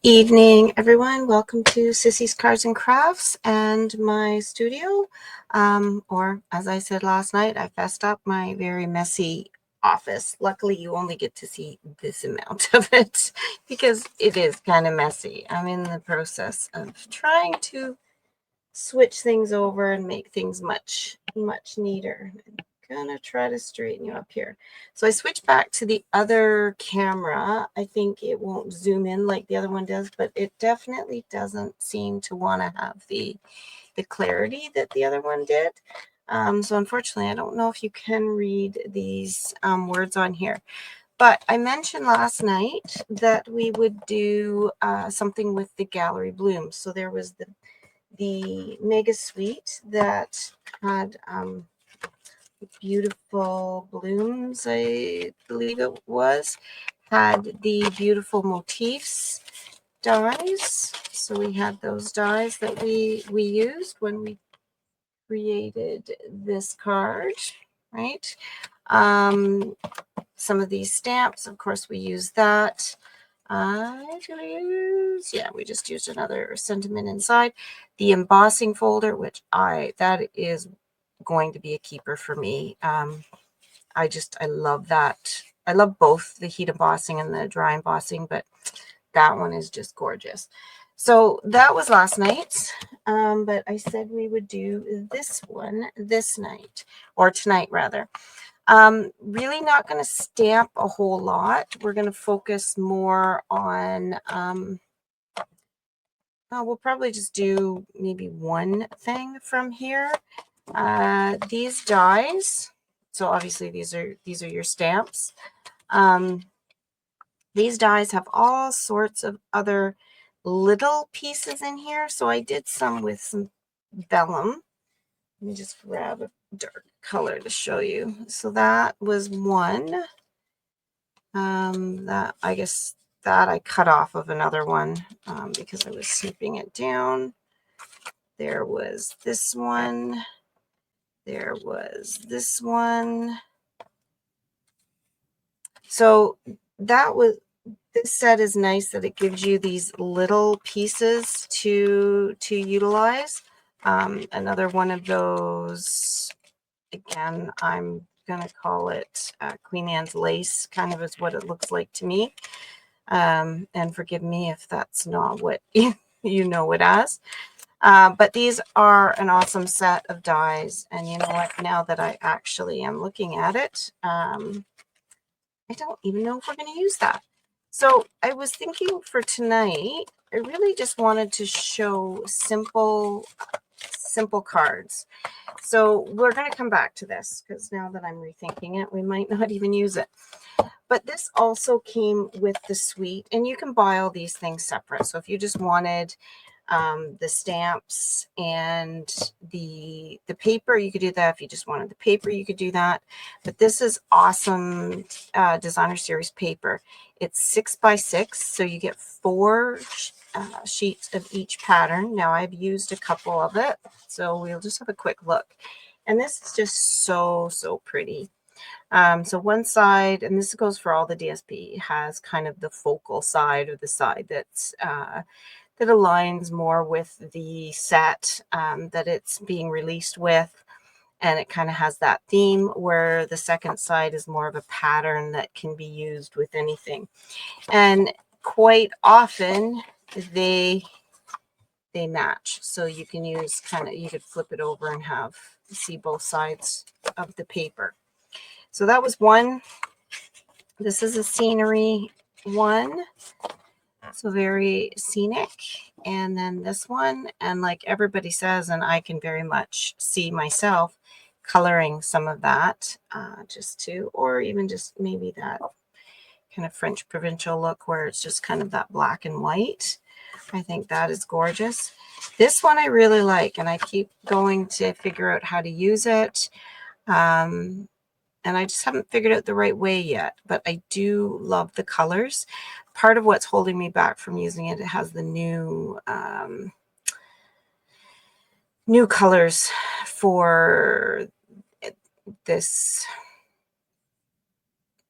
Evening, everyone. Welcome to Sissy's Cards and Crafts and my studio. Or as I said last night, I fessed up my very messy office. Luckily, you only get to see this amount of it because it is kind of messy. I'm in the process of trying to switch things over and make things much neater. I'm gonna try to straighten you up here. So I switched back to the other camera. I think it won't zoom in like the other one does, but it definitely doesn't seem to want to have the clarity that the other one did. So unfortunately, I don't know if you can read these words on here. But I mentioned last night that we would do something with the gallery blooms. So there was the mega suite that had beautiful blooms, I believe it was, had the beautiful motifs dies. So we had those dies that we used when we created this card, right? Some of these stamps, of course, we use that. We just used another sentiment inside. The embossing folder, which that is going to be a keeper for me. I love that. I love both the heat embossing and the dry embossing, but that one is just gorgeous. So that was last night, but I said we would do this one this night, or tonight rather. Really not going to stamp a whole lot. We're going to focus more on, we'll probably just do maybe one thing from here. These dies, so obviously these are your stamps. These dies have all sorts of other little pieces in here. So I did some with some vellum. Let me just grab a dark color to show you. So that was one. That I guess that I cut off of another one because I was snipping it down. There was this one. There was this one. So this set is nice that it gives you these little pieces to utilize. Another one of those, again, I'm going to call it Queen Anne's lace, kind of is what it looks like to me. And forgive me if that's not what you know it as. But these are an awesome set of dies. And you know what? Now that I actually am looking at it, I don't even know if we're going to use that. So I was thinking for tonight, I really just wanted to show simple cards. So we're going to come back to this because now that I'm rethinking it, we might not even use it. But this also came with the suite, and you can buy all these things separate. So if you just wanted the stamps and the paper, you could do that. If you just wanted the paper, you could do that. But this is awesome designer series paper. It's 6x6, so you get 4 sheets of each pattern. Now I've used a couple of it, so we'll just have a quick look. And this is just so pretty. So one side, and this goes for all the DSP, has kind of the focal side, or the side that's that aligns more with the set that it's being released with. And it kind of has that theme, where the second side is more of a pattern that can be used with anything. And quite often they match. So you can use you could flip it over and see both sides of the paper. So that was one. This is a scenery one. So very scenic. And then this one, and like everybody says, and I can very much see myself coloring some of that or even just maybe that kind of French provincial look where it's just kind of that black and white. I think that is gorgeous. This one I really like, and I keep going to figure out how to use it. And I just haven't figured out the right way yet, but I do love the colors. Part of what's holding me back from using it, it has the new colors for this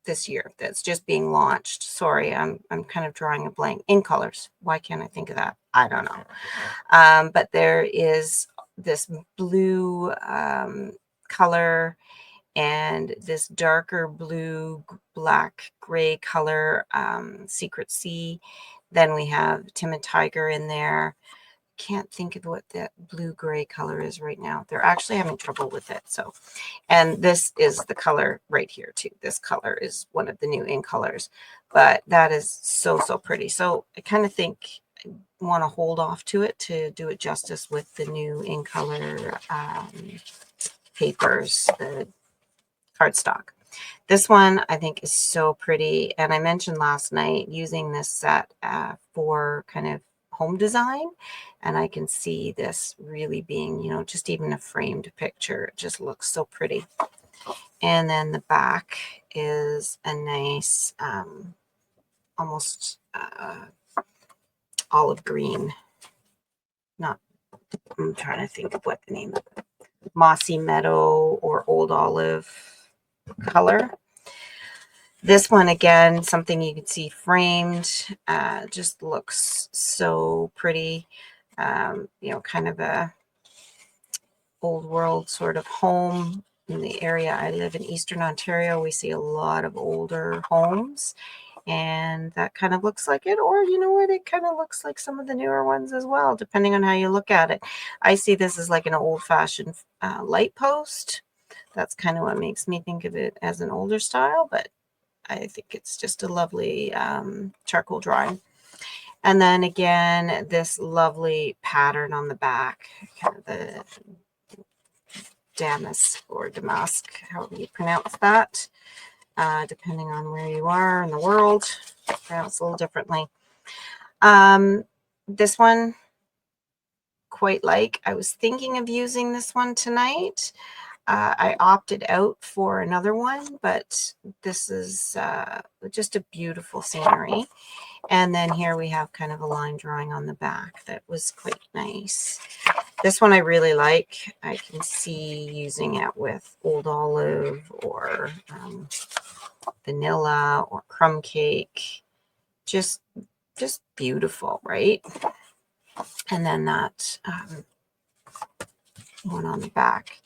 this year that's just being launched. Sorry, I'm kind of drawing a blank. In colors. Why can't I think of that? I don't know. But there is this blue color and this darker blue, black, gray color, Secret Sea. Then we have Timid Tiger in there. Can't think of what that blue gray color is right now. They're actually having trouble with it. So, and this is the color right here too. This color is one of the new in colors, but that is so, so pretty. So I kind of think I want to hold off to it to do it justice with the new in color papers, the cardstock. This one I think is so pretty. And I mentioned last night using this set for kind of home design. And I can see this really being, you know, just even a framed picture. It just looks so pretty. And then the back is a nice, almost olive green. Not, I'm trying to think of what the name of it. Mossy Meadow or Old Olive color. This one, again, something you can see framed, just looks so pretty. You know, kind of a old world sort of home. In the area I live in, Eastern Ontario, we see a lot of older homes, and that kind of looks like it. Or you know what, it kind of looks like some of the newer ones as well, depending on how you look at it. I see this as like an old-fashioned light post. That's kind of what makes me think of it as an older style, but I think it's just a lovely charcoal drawing. And then again, this lovely pattern on the back, kind of the damask or damask, however you pronounce that, depending on where you are in the world, pronounced a little differently. This one, quite like. I was thinking of using this one tonight. I opted out for another one, but this is just a beautiful scenery. And then here we have kind of a line drawing on the back that was quite nice. This one I really like. I can see using it with Old Olive or vanilla or crumb cake. Just beautiful, right? And then that one on the back.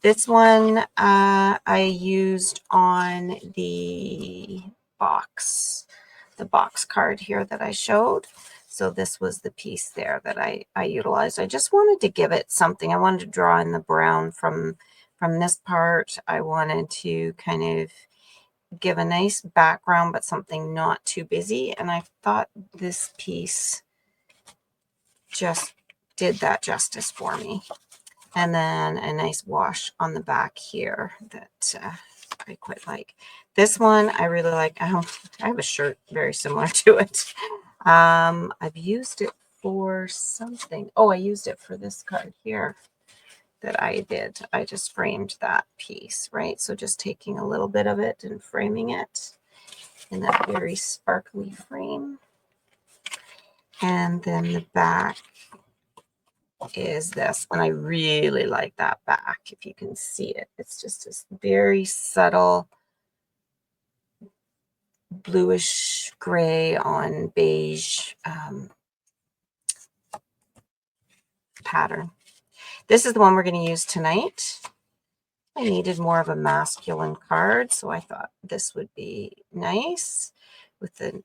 This one I used on the box card here that I showed. So this was the piece there that I utilized. I just wanted to give it something. I wanted to draw in the brown from this part. I wanted to kind of give a nice background, but something not too busy. And I thought this piece just did that justice for me. And then a nice wash on the back here that I quite like. This one I really like. I have a shirt very similar to it. I've used it for something. Oh, I used it for this card here that I did. I just framed that piece, right? So just taking a little bit of it and framing it in that very sparkly frame. And then the back is this, and I really like that back. If you can see it, it's just this very subtle bluish gray on beige pattern. This is the one we're going to use tonight. I needed more of a masculine card, so I thought this would be nice with the,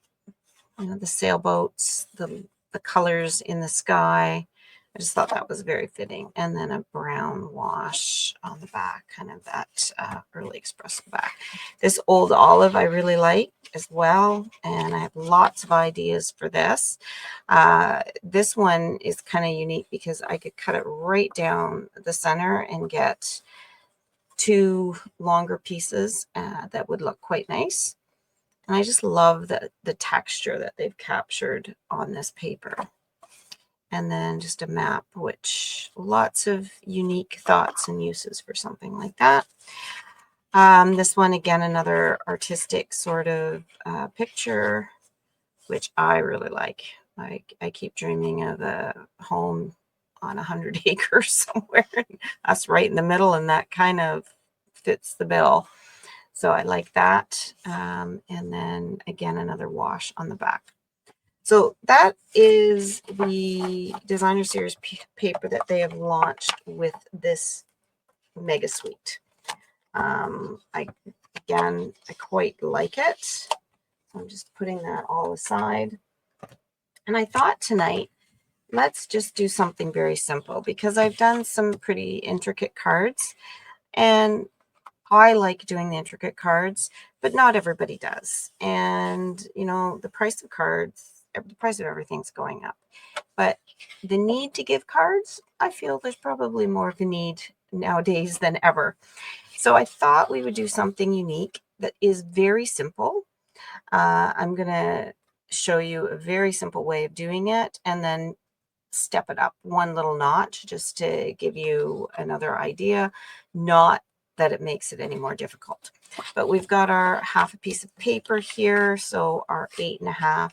you know, the sailboats, the colors in the sky. I just thought that was very fitting. And then a brown wash on the back, kind of that early espresso back. This Old Olive I really like as well, and I have lots of ideas for this. This one is kind of unique because I could cut it right down the center and get two longer pieces that would look quite nice. And I just love the texture that they've captured on this paper. And then just a map, which lots of unique thoughts and uses for something like that. This one, again, another artistic sort of picture, which I really like. I keep dreaming of a home on 100 acres somewhere. Us right in the middle, and that kind of fits the bill. So I like that. And then again, another wash on the back. So that is the designer series paper that they have launched with this mega suite. I quite like it. I'm just putting that all aside. And I thought tonight, let's just do something very simple because I've done some pretty intricate cards and I like doing the intricate cards, but not everybody does. And, you know, the price of cards, the price of everything's going up. But the need to give cards, I feel there's probably more of a need nowadays than ever. So I thought we would do something unique that is very simple. I'm going to show you a very simple way of doing it and then step it up one little notch just to give you another idea, not that it makes it any more difficult. But we've got our half a piece of paper here, so our 8.5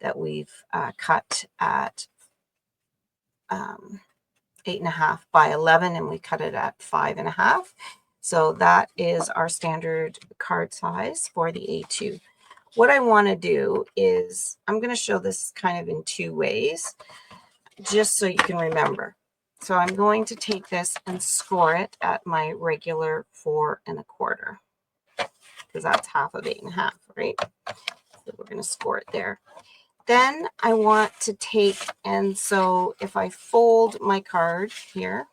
that we've cut at 8.5 by 11, and we cut it at 5.5. So that is our standard card size for the A2. What I want to do is I'm going to show this kind of in two ways, just so you can remember. So I'm going to take this and score it at my regular 4 1/4, because that's half of 8.5, right? So we're going to score it there. Then I want to take, and so if I fold my card here,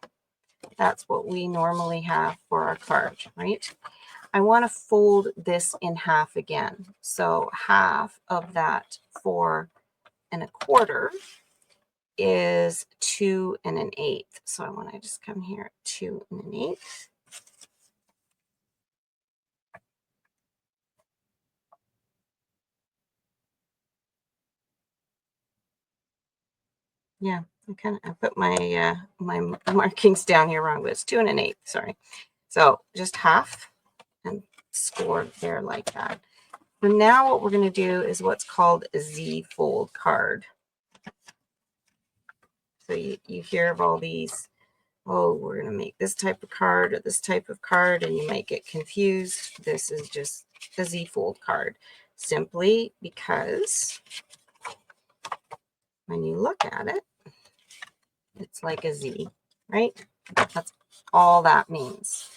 that's what we normally have for our card, right? I want to fold this in half again. So half of that 4 1/4 is 2 1/8. So I want to just come here, 2 1/8. Yeah, I put my my markings down here wrong, but it's 2 1/8. Sorry. So just half and score there like that. So now what we're going to do is what's called a Z fold card. So you hear of all these, oh, we're going to make this type of card or this type of card, and you might get confused. This is just a Z fold card, simply because when you look at it, it's like a Z, right? That's all that means.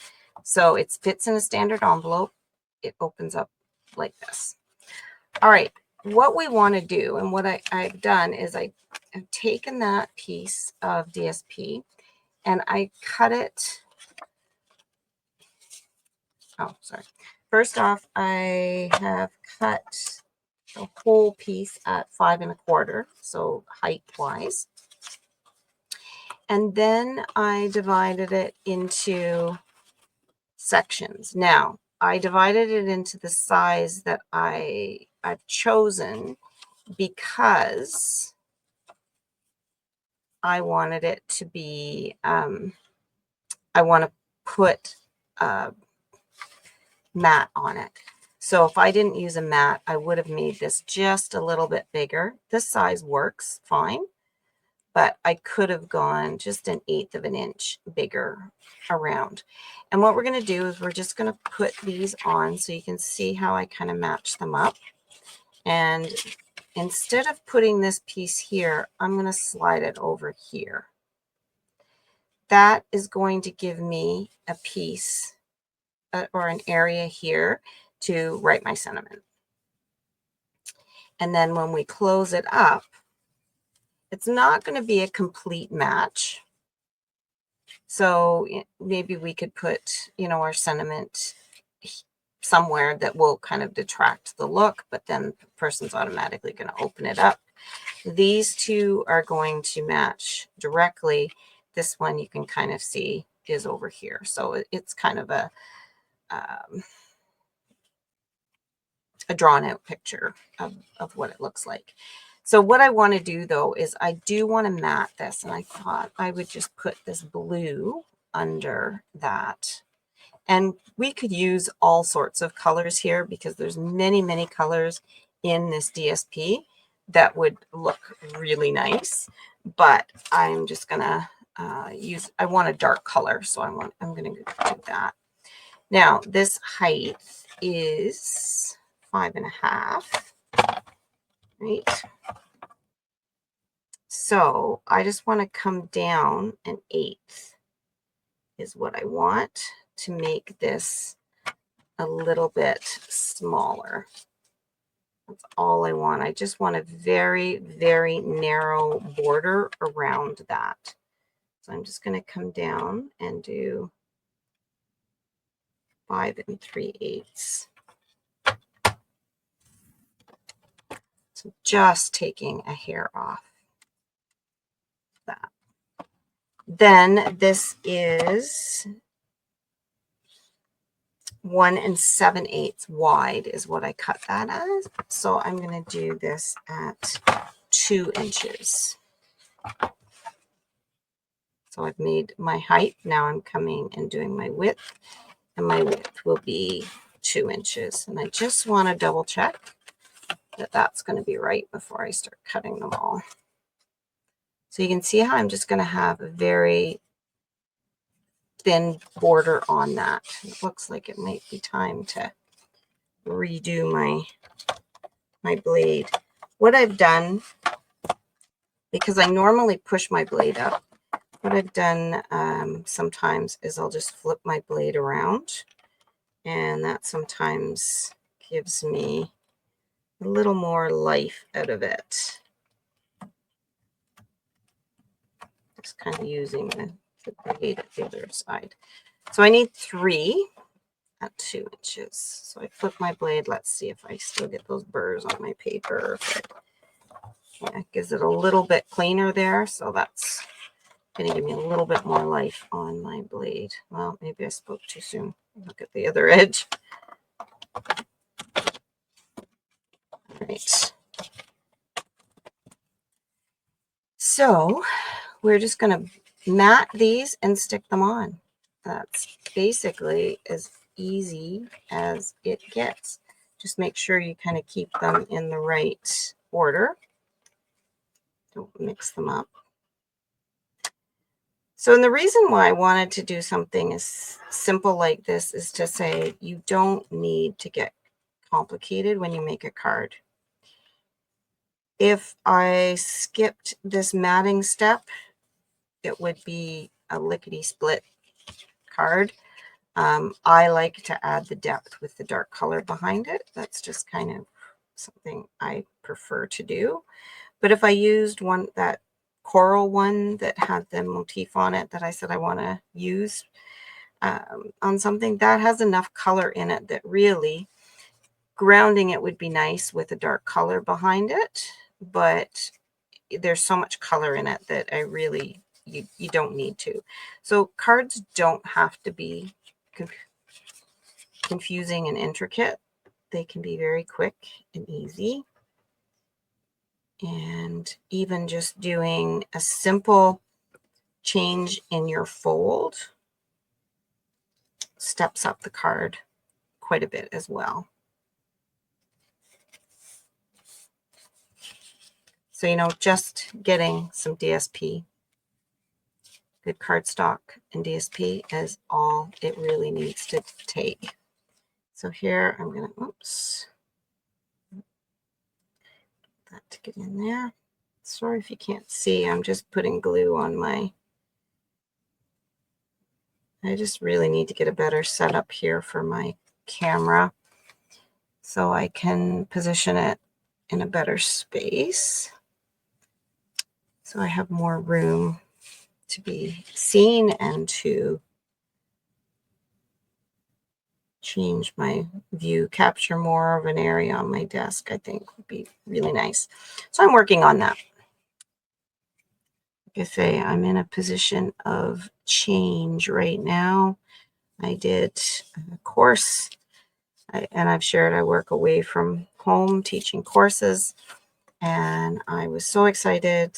So it fits in a standard envelope. It opens up like this. All right, what we want to do, and what I've done is I have taken that piece of DSP and I cut it. Oh, sorry. First off, I have cut the whole piece at 5 1/4, so height wise. And then I divided it into sections. Now, I divided it into the size that I've chosen because I wanted it to be, I want to put a mat on it. So if I didn't use a mat, I would have made this just a little bit bigger. This size works fine, but I could have gone just 1/8 of an inch bigger around. And what we're going to do is we're just going to put these on so you can see how I kind of match them up. And instead of putting this piece here, I'm going to slide it over here. That is going to give me a piece or an area here to write my sentiment. And then when we close it up, it's not going to be a complete match. So maybe we could put, you know, our sentiment somewhere that will kind of detract the look, but then the person's automatically going to open it up. These two are going to match directly. This one you can kind of see is over here. So it's kind of a drawn out picture of what it looks like. So what I want to do though is I do want to mat this, and I thought I would just put this blue under that. And we could use all sorts of colors here because there's many colors in this DSP that would look really nice. But I'm just gonna I want a dark color, so I'm gonna do that. Now this height is 5.5, right? So I just want to come down 1/8 is what I want to make this a little bit smaller. That's all I want. I just want a very, very narrow border around that. So I'm just going to come down and do 5 3/8. So just taking a hair off that. Then this is 1 7/8 wide is what I cut that as. So I'm going to do this at 2 inches. So I've made my height. Now I'm coming and doing my width, and my width will be 2 inches. And I just want to double check that that's going to be right before I start cutting them all. So you can see how I'm just going to have a very thin border on that. It looks like it might be time to redo my blade. What I've done, because I normally push my blade up, what I've done sometimes is I'll just flip my blade around, and that sometimes gives me a little more life out of it. Just kind of using the blade at the other side. So I need 3 at 2 inches. So I flip my blade. Let's see if I still get those burrs on my paper. Yeah, it gives it a little bit cleaner there. So that's going to give me a little bit more life on my blade. Well, maybe I spoke too soon. Look at the other edge. All right. So we're just going to mat these and stick them on. That's basically as easy as it gets. Just make sure you kind of keep them in the right order. Don't mix them up. So, and the reason why I wanted to do something as simple like this is to say you don't need to get complicated when you make a card. If I skipped this matting step, it would be a lickety-split card. I like to add the depth with the dark color behind it. That's just kind of something I prefer to do. But if I used that coral one that had the motif on it that I said I want to use on something, that has enough color in it that really grounding it would be nice with a dark color behind it. But there's so much color in it that I really, you don't need to. So cards don't have to be confusing and intricate. They can be very quick and easy. And even just doing a simple change in your fold steps up the card quite a bit as well. So, you know, just getting some DSP, good cardstock and DSP is all it really needs to take. So here I'm going to, oops, that to get in there. Sorry if you can't see, I'm just putting glue on my, I just really need to get a better setup here for my camera so I can position it in a better space. So I have more room to be seen and to change my view, capture more of an area on my desk, I think would be really nice. So I'm working on that. Like I say, I'm in a position of change right now. I did a course, and I've shared I work away from home teaching courses, and I was so excited.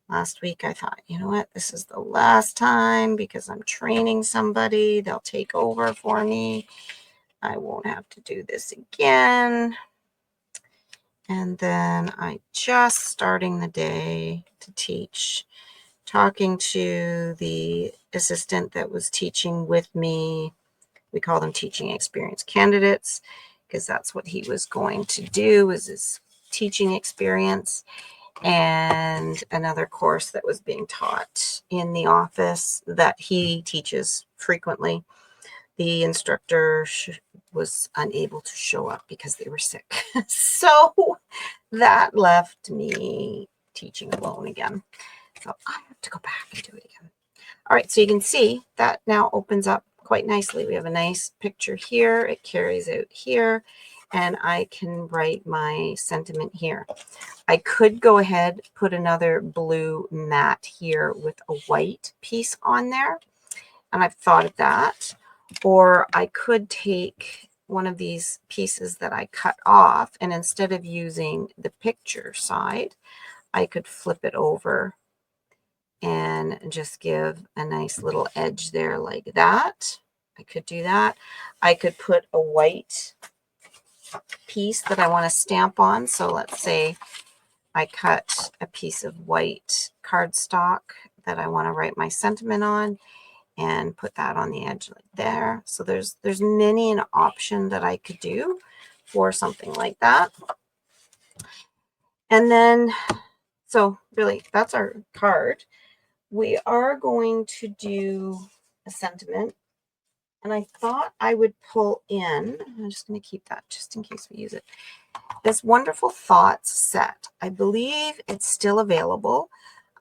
Last week, I thought, you know what, this is the last time because I'm training somebody. They'll take over for me. I won't have to do this again. And then I just starting the day to teach, talking to the assistant that was teaching with me We call them teaching experience candidates because that's what he was going to do, was his teaching experience. And another course that was being taught in the office that he teaches frequently. The instructor was unable to show up because they were sick. So that left me teaching alone again. So I have to go back and do it again. All right, so you can see that now opens up quite nicely. We have a nice picture here. It carries out here, and I can write my sentiment here. I could go ahead, put another blue mat here with a white piece on there, and I've thought of that. Or I could take one of these pieces that I cut off, and instead of using the picture side, I could flip it over and just give a nice little edge there like that. I could do that. I could put a white piece that I want to stamp on. So let's say I cut a piece of white cardstock that I want to write my sentiment on, and put that on the edge like there. So there's many an option that I could do for something like that. And then, so really that's our card. We are going to do a sentiment, and I thought I would pull in, I'm just going to keep that just in case we use it, this Wonderful Thoughts set. I believe it's still available.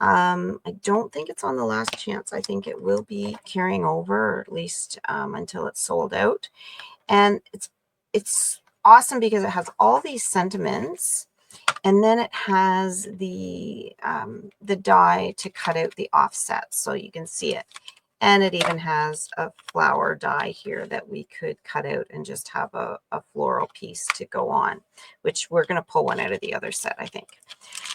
I don't think it's on the last chance. I think it will be carrying over, or at least until it's sold out. And it's awesome because it has all these sentiments, and then it has the die to cut out the offsets so you can see it. And it even has a flower die here that we could cut out and just have a floral piece to go on, which we're going to pull one out of the other set, I think.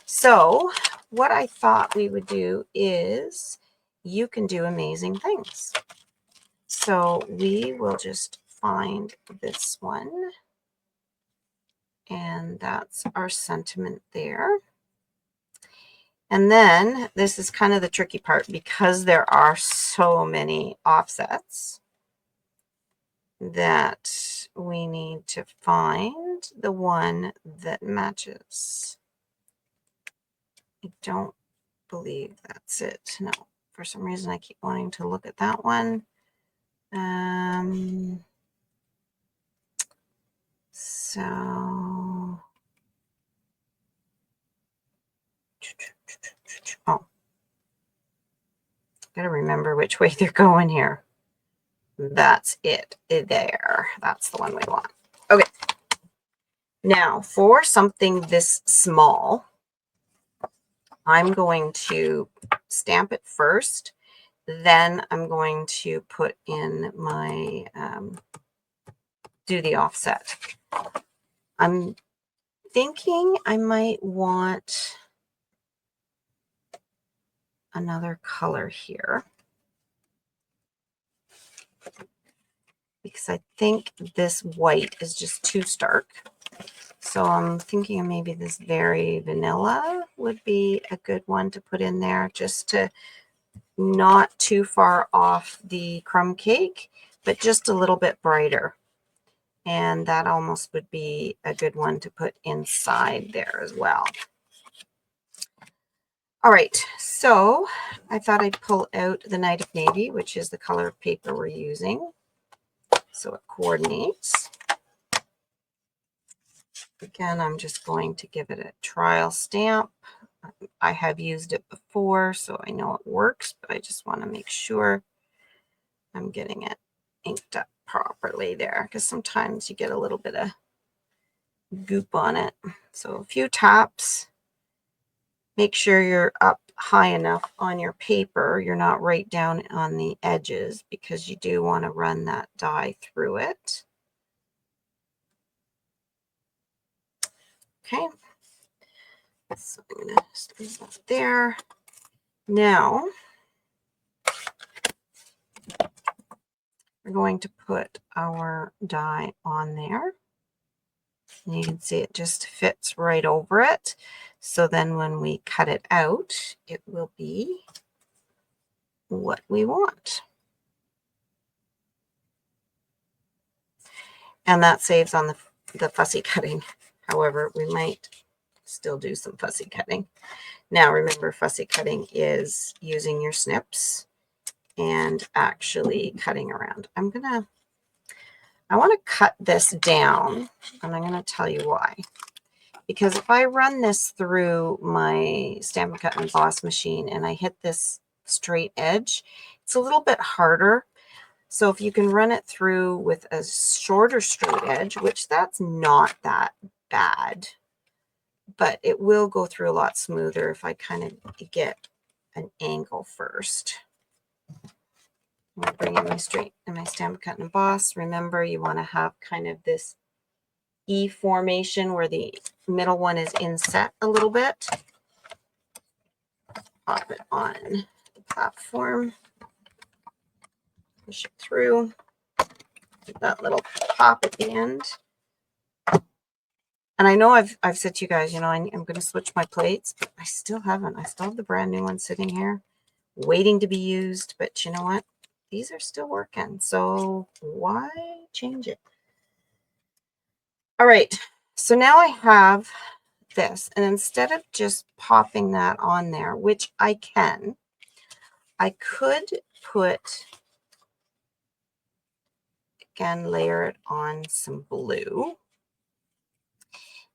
So what I thought we would do is you can do amazing things. So we will just find this one. And that's our sentiment there. And then this is kind of the tricky part because there are so many offsets that we need to find the one that matches. I don't believe that's it. No, for some reason I keep wanting to look at that one. So, oh, gotta remember which way they're going here. That's it there. That's the one we want. Okay. Now for something this small, I'm going to stamp it first. Then I'm going to put in my, do the offset. I'm thinking I might want another color here, because I think this white is just too stark. So I'm thinking maybe this very vanilla would be a good one to put in there, just to not too far off the crumb cake, but just a little bit brighter. And that almost would be a good one to put inside there as well. All right, so I thought I'd pull out the Night of Navy, which is the color of paper we're using. So it coordinates. Again, I'm just going to give it a trial stamp. I have used it before, so I know it works, but I just want to make sure I'm getting it inked up properly there, because sometimes you get a little bit of goop on it. So a few taps. Make sure you're up high enough on your paper. You're not right down on the edges, because you do want to run that die through it. Okay. So I'm going to just leave that there. Now, we're going to put our die on there. And you can see it just fits right over it. So then when we cut it out, it will be what we want. And that saves on the fussy cutting. However, we might still do some fussy cutting. Now, remember, fussy cutting is using your snips and actually cutting around. I want to cut this down, and I'm going to tell you why. Because if I run this through my Stampin' Cut and Emboss machine and I hit this straight edge, it's a little bit harder. So if you can run it through with a shorter straight edge, which that's not that bad, but it will go through a lot smoother if I kind of get an angle first. I'm going to bring in my straight and my Stampin' Cut and Emboss. Remember, you want to have kind of this E formation where the middle one is inset a little bit. Pop it on the platform. Push it through. Get that little pop at the end. And I know I've said to you guys, you know, I'm going to switch my plates, but I still haven't. I still have the brand new one sitting here waiting to be used. But you know what? These are still working. So why change it? All right. So now I have this. And instead of just popping that on there, which I can, I could put, again, layer it on some blue.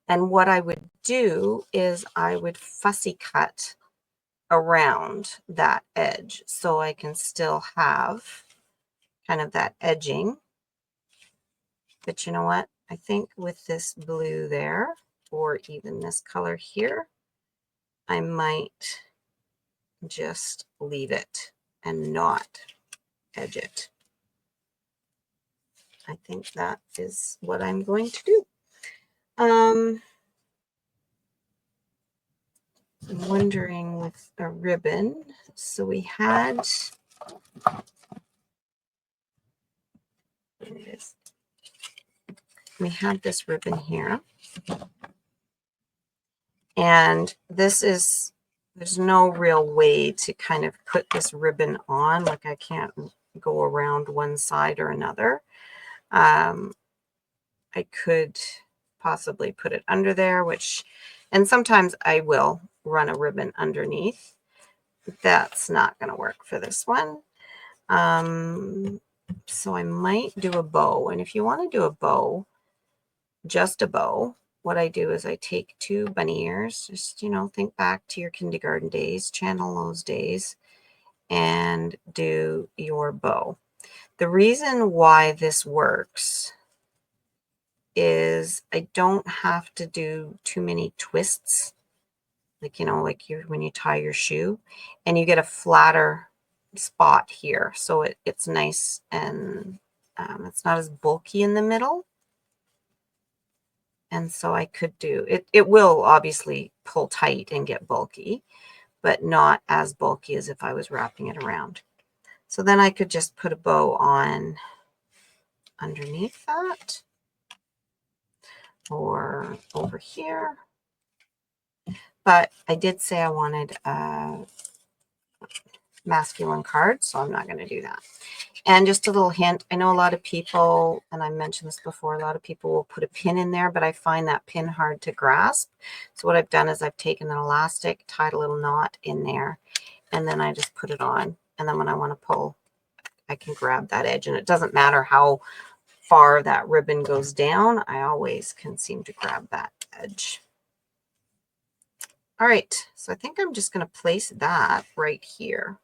And what I would do is I would fussy cut around that edge so I can still have kind of that edging. But you know what? I think with this blue there, or even this color here, I might just leave it and not edge it. I think that is what I'm going to do. I'm wondering with a ribbon. So we had, there it is. We had this ribbon here. And this is, there's no real way to kind of put this ribbon on. Like I can't go around one side or another. I could possibly put it under there, which, and sometimes I will run a ribbon underneath. That's not going to work for this one. So I might do a bow. And if you want to do a bow, just a bow, what I do is I take 2 bunny ears, just, you know, think back to your kindergarten days, channel those days, and do your bow. The reason why this works is I don't have to do too many twists, like, you know, like when you tie your shoe, and you get a flatter spot here. So it's nice, and it's not as bulky in the middle. And so I could do it. It will obviously pull tight and get bulky, but not as bulky as if I was wrapping it around. So then I could just put a bow on underneath that or over here. But I did say I wanted a masculine card, so I'm not going to do that. And just a little hint, I know a lot of people, and I mentioned this before, a lot of people will put a pin in there, but I find that pin hard to grasp. So what I've done is I've taken an elastic, tied a little knot in there, and then I just put it on. And then when I want to pull, I can grab that edge. And it doesn't matter how far that ribbon goes down, I always can seem to grab that edge. All right, so I think I'm just going to place that right here.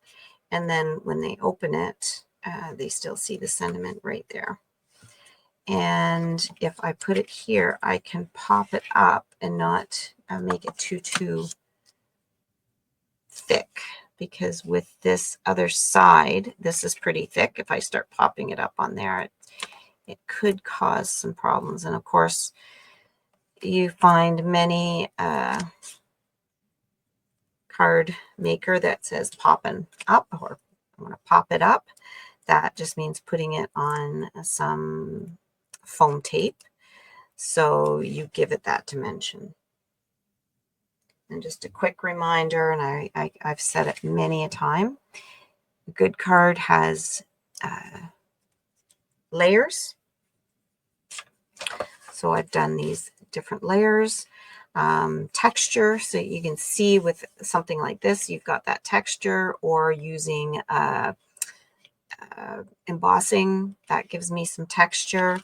And then when they open it, they still see the sentiment right there. And if I put it here, I can pop it up and not make it too thick, because with this other side, this is pretty thick. If I start popping it up on there, it could cause some problems. And of course, you find many card maker that says popping up, or I want to pop it up. That just means putting it on some foam tape, so you give it that dimension. And just a quick reminder, and I've said it many a time, a good card has layers, So I've done these different layers. Texture, so you can see with something like this, you've got that texture, or using embossing, that gives me some texture,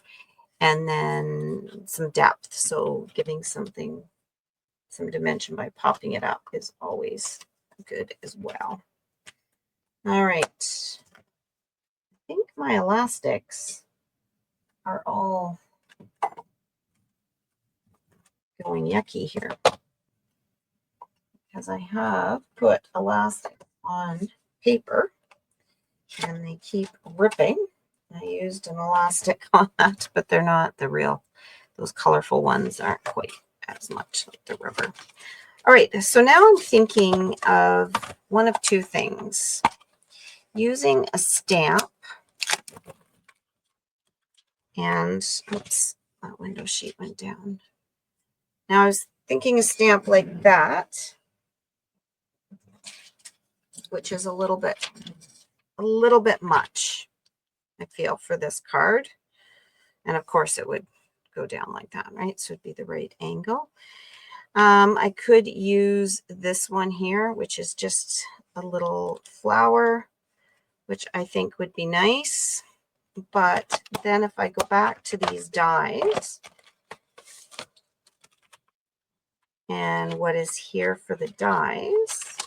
and then some depth. So giving something some dimension by popping it up is always good as well. All right. I think my elastics are all going yucky here because I have put elastic on paper and they keep ripping. I used an elastic on that, but they're not the real, those colorful ones aren't quite as much like the rubber. All right, so now I'm thinking of one of two things. Using a stamp, and oops, that window sheet went down. Now I was thinking a stamp like that, which is a little bit much, I feel, for this card. And of course it would go down like that, right? So it'd be the right angle. I could use this one here, which is just a little flower, which I think would be nice. But then if I go back to these dies, and what is here for the dies,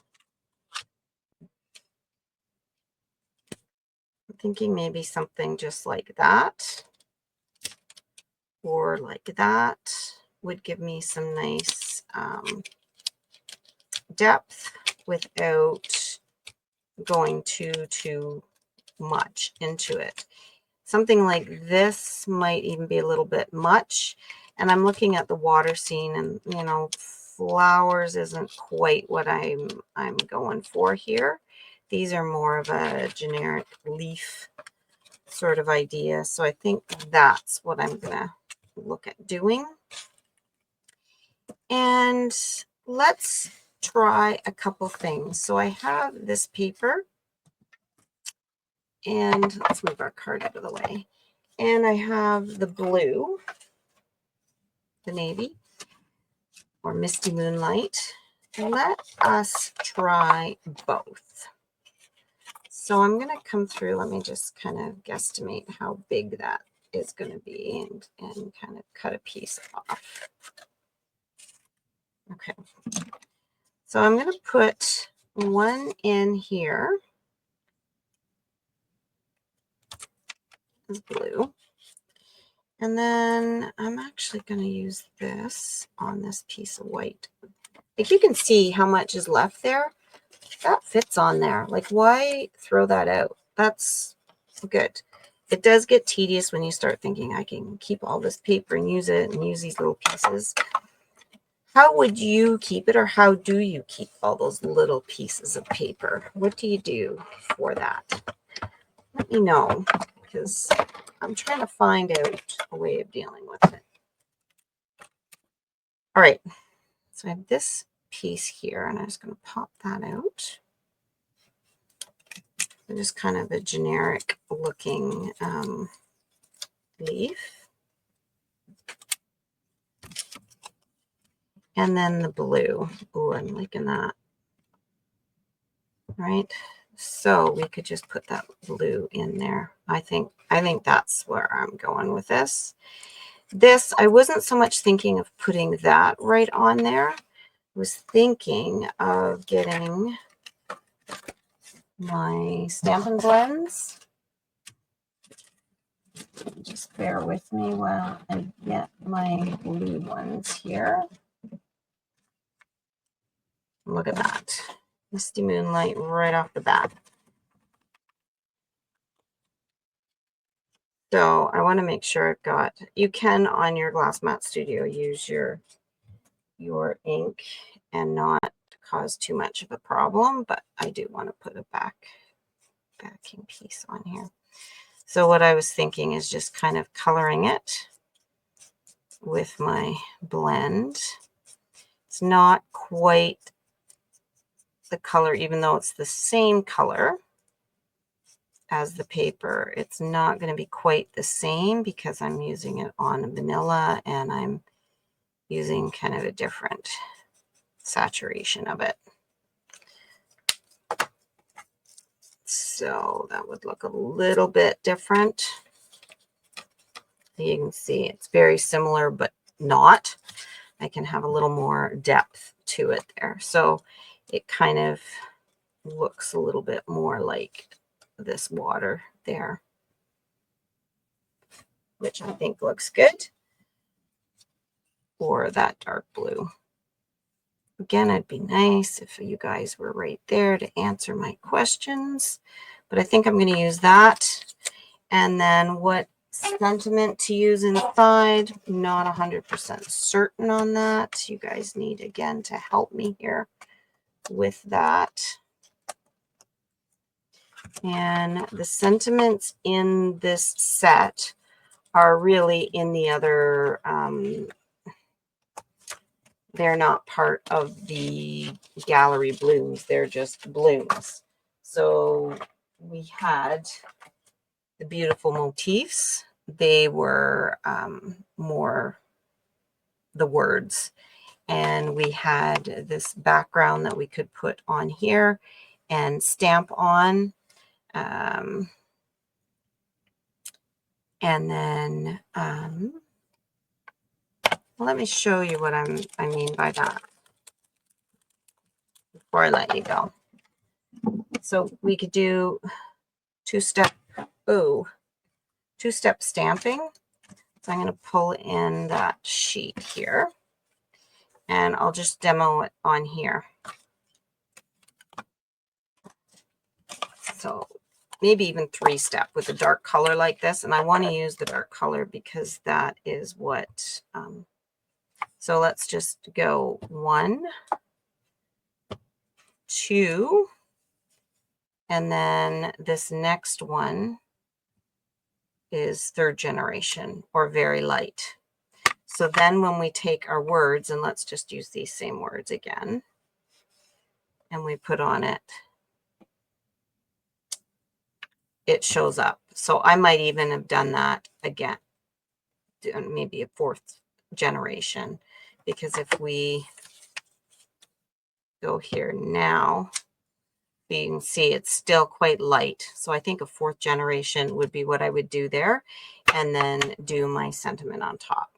I'm thinking maybe something just like that, or like that would give me some nice depth without going too much into it. Something like this might even be a little bit much. And I'm looking at the water scene, and you know, flowers isn't quite what I'm going for here. These are more of a generic leaf sort of idea. So I think that's what I'm gonna look at doing. And let's try a couple things. So I have this paper, and let's move our card out of the way. And I have the blue, the navy, or misty moonlight. Let us try both. So I'm going to come through. Let me just kind of guesstimate how big that is going to be, and kind of cut a piece off. Okay. So I'm going to put one in here. Is blue. And then I'm actually going to use this on this piece of white. Like, you can see how much is left there. That fits on there. Like, why throw that out? That's good. It does get tedious when you start thinking, I can keep all this paper and use it and use these little pieces. How would you keep it, or how do you keep all those little pieces of paper? What do you do for that? Let me know, because I'm trying to find out a way of dealing with it. All right, so I have this piece here, and I'm just going to pop that out. So just kind of a generic looking leaf. And then the blue. Oh, I'm liking that. Right? So we could just put that blue in there. I think that's where I'm going with this. This, I wasn't so much thinking of putting that right on there. I was thinking of getting my Stampin' blends. Just bear with me while I get my blue ones here. Look at that. Misty Moonlight right off the bat. So I want to make sure I've got, you can on your Glass Mat Studio use your ink and not cause too much of a problem, but I do want to put a backing piece on here. So what I was thinking is just kind of coloring it with my blend. It's not quite the color, even though it's the same color as the paper. It's not going to be quite the same because I'm using it on vanilla and I'm using kind of a different saturation of it. So that would look a little bit different. You can see it's very similar, but not. I can have a little more depth to it there. So it kind of looks a little bit more like this water there, which I think looks good. Or that dark blue. Again, it'd be nice if you guys were right there to answer my questions, but I think I'm going to use that. And then what sentiment to use inside, not 100% certain on that. You guys need, again, to help me here with that. And the sentiments in this set are really in the other, they're not part of the gallery blooms. They're just blooms. So we had the beautiful motifs. They were more the words. And we had this background that we could put on here and stamp on. And then let me show you what I mean by that before I let you go. So we could do two-step stamping. So I'm going to pull in that sheet here and I'll just demo it on here. So maybe even three-step with a dark color like this. And I want to use the dark color because that is what, so let's just go 1, 2, and then this next one is 3rd generation or very light. So then when we take our words, and let's just use these same words again, and we put on it, it shows up. So I might even have done that again, maybe a 4th generation, because if we go here now, you can see it's still quite light. So I think a 4th generation would be what I would do there, and then do my sentiment on top.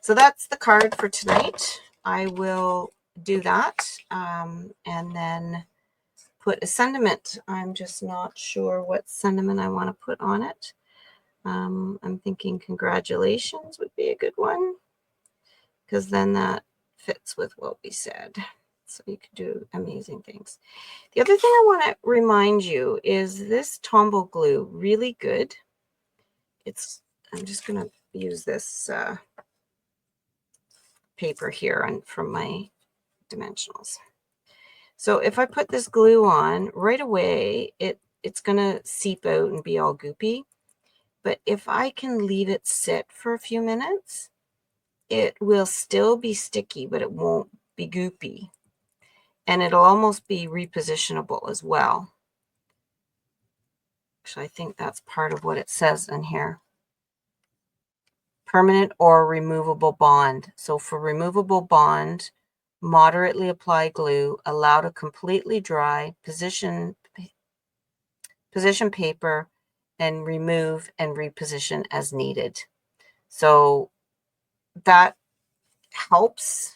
So that's the card for tonight. I will do that and then put a sentiment. I'm just not sure what sentiment I want to put on it. I'm thinking congratulations would be a good one, because then that fits with what we said. So you could do amazing things. The other thing I want to remind you is this Tombow glue, really good. I'm just going to use this paper here from my dimensionals. So if I put this glue on right away, it's going to seep out and be all goopy. But if I can leave it sit for a few minutes, it will still be sticky, but it won't be goopy. And it'll almost be repositionable as well. Actually, I think that's part of what it says in here. Permanent or removable bond. So for removable bond, moderately apply glue, allow to completely dry, position paper, and remove and reposition as needed. So that helps.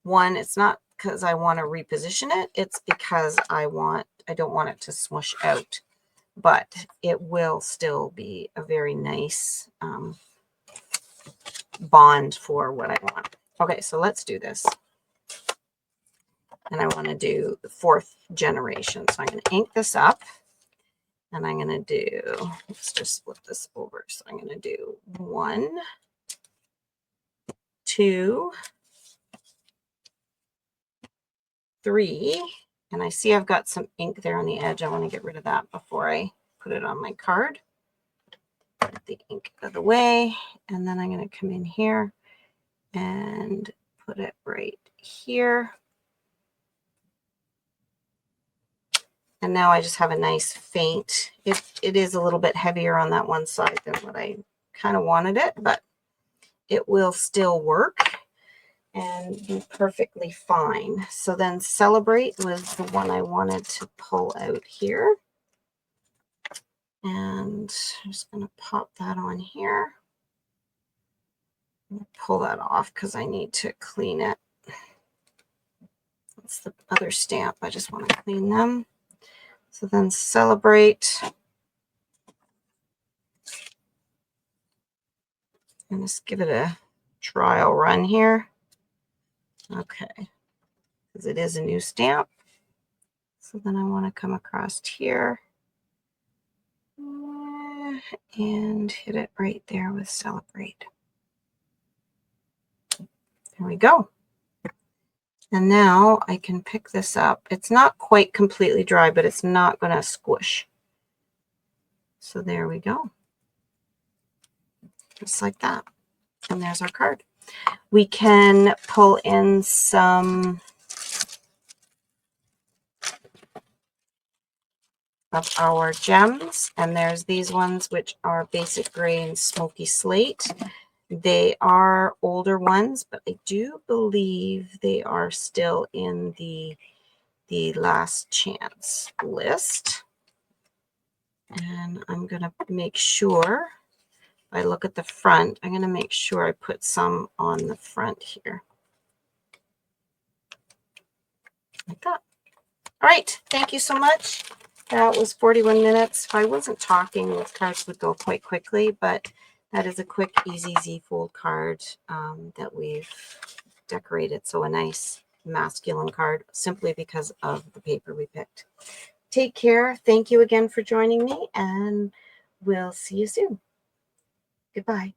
One, it's not because I want to reposition it, it's because I don't want it to smush out, but it will still be a very nice bond for what I want. Okay, so let's do this. And I want to do the 4th generation. So I'm going to ink this up, and I'm going to do, let's just flip this over. So I'm going to do 1, 2, 3, and I see I've got some ink there on the edge. I want to get rid of that before I put it on my card. Get the ink out of the way, and then I'm going to come in here and put it right here. And now I just have a nice faint. It is a little bit heavier on that one side than what I kind of wanted it, but it will still work and be perfectly fine. So then Celebrate was the one I wanted to pull out here. And I'm just going to pop that on here. Pull that off because I need to clean it. That's the other stamp. I just want to clean them. So then Celebrate. And just give it a trial run here. Okay, because it is a new stamp. So then I want to come across here and hit it right there with Celebrate. There we go. And now I can pick this up. It's not quite completely dry, but it's not going to squish. So there we go. Just like that. And there's our card. We can pull in some of our gems, and there's these ones which are Basic Gray and Smoky Slate. They are older ones, but I do believe they are still in the last chance list. And I'm going to make sure, if I look at the front, I'm going to make sure I put some on the front here. Like that. All right. Thank you so much. That was 41 minutes. If I wasn't talking, those cards would go quite quickly, but that is a quick, easy Z-fold card that we've decorated. So a nice masculine card simply because of the paper we picked. Take care. Thank you again for joining me, and we'll see you soon. Goodbye.